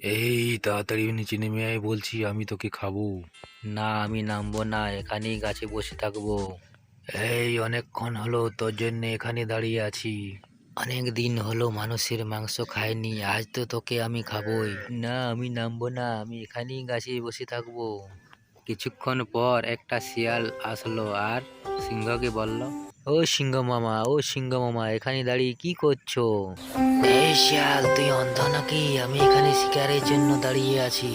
এই তাড়াতাড়ি নিচে নেমে আয় বলছি, আমি তোকে খাবো। না, আমি নামবো না, এখানেই গাছে বসে থাকবো। এই অনেকক্ষণ হলো তোর জন্য এখানে দাঁড়িয়ে আছি। অনেক দিন হলো মানুষের মাংস খাইনি, আজ তো তোকে আমি খাবোই। না, আমি নামবো না, আমি এখানেই গাছে বসে থাকবো। কিছুক্ষণ পর একটা শিয়াল আসলো আর সিংহকে বলল, ও সিংহ মামা, ও সিংহ মামা, এখানে দাঁড়িয়ে কি করছো? এই শিয়াল, তুই অন্ধ নাকি? আমি এখানে শিকারের জন্য দাঁড়িয়ে আছি।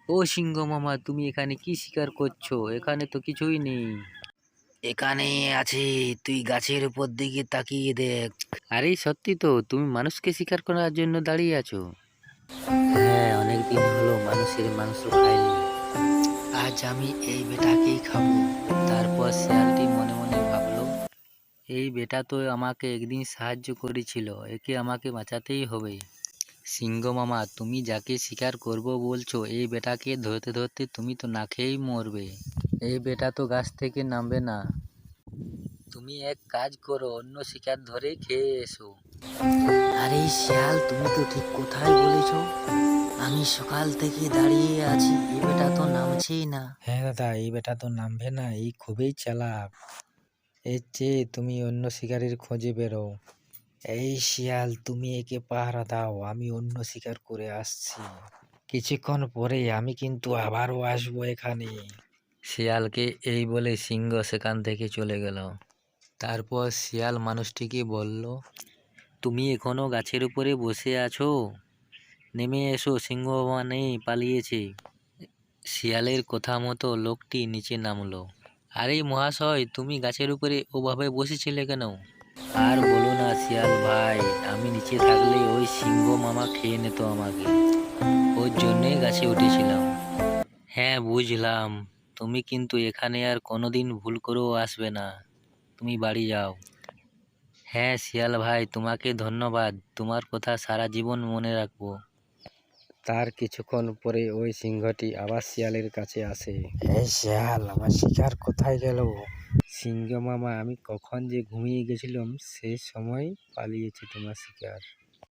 ও সিংহ মামা, তুমি এখানে কি শিকার করছো? এখানে তো কিছুই নেই। এখানে আছি, তুই গাছের উপর দিকে তাকিয়ে দেখ। আরে সত্যি তো, তুমি মানুষকে শিকার করার জন্য দাঁড়িয়ে আছো? হ্যাঁ, অনেকদিন হলো মানুষের মাংস খাইনি, আজ আমি এই বেটাকেই খাবো। তারপর শিয়ালটি মনে মনে ভাবলো, এই বেটা তো আমাকে একদিন সাহায্য করেছিল, একে আমাকে বাঁচাতেই হবে। সিংহ মামা, তুমি যাকে শিকার করব বলছো, এই বেটাকে ধরতে ধরতে তুমি তো না খেয়েই মরবে। এই বেটা তো গাছ থেকে নামবে না। তুমি এক কাজ করো, অন্য শিকার ধরে খেয়ে এসো। আরে শিয়াল, তুমি তো ঠিক কোথায় বলেছো। আমি সকাল থেকে দাঁড়িয়ে আছি, এই বেটা তো নামছেই না। হ্যাঁ দাদা, এই বেটা তো নামবে না, এই খুবই চালাক। এর চেয়ে তুমি অন্য শিকারীর খোঁজে বেরো। এই শিয়াল, তুমি একে পাহারা দাও, আমি অন্য শিকার করে আসছি। কিছুক্ষণ পরে আমি কিন্তু আবারও আসবো এখানে। শিয়ালকে এই বলে সিংহ সেখান থেকে চলে গেল। তারপর শিয়াল মানুষটিকে বলল, তুমি এখনো গাছের উপরে বসে আছো? নেমে এসো, সিংহ মামা নেই, পালিয়েছে। শিয়ালের কথা মতো লোকটি নিচে নামলো। আরে মহাশয়, তুমি গাছের উপরে ওভাবে বসেছিলে কেন? আর বলো না শিয়াল ভাই, আমি নিচে থাকলে ওই সিংহ মামা খেয়ে নিত আমাকে, ওর জন্যই গাছে উঠেছিলাম। হ্যাঁ বুঝলাম, তুমি কিন্তু এখানে আর কোনোদিন ভুল করেও আসবে না, তুমি বাড়ি যাও। হ্যাঁ শিয়াল ভাই, তোমাকে ধন্যবাদ, তোমার কথা সারা জীবন মনে রাখবো। তার কিছুক্ষণ পরে ওই সিংহটি আবার শিয়ালের কাছে আসে। এই শিয়াল, আমার শিকার কোথায় গেল? সিংহ মামা, আমি কখন যে ঘুমিয়ে গেছিলাম, সেই সময় পালিয়েছে তোমার শিকার।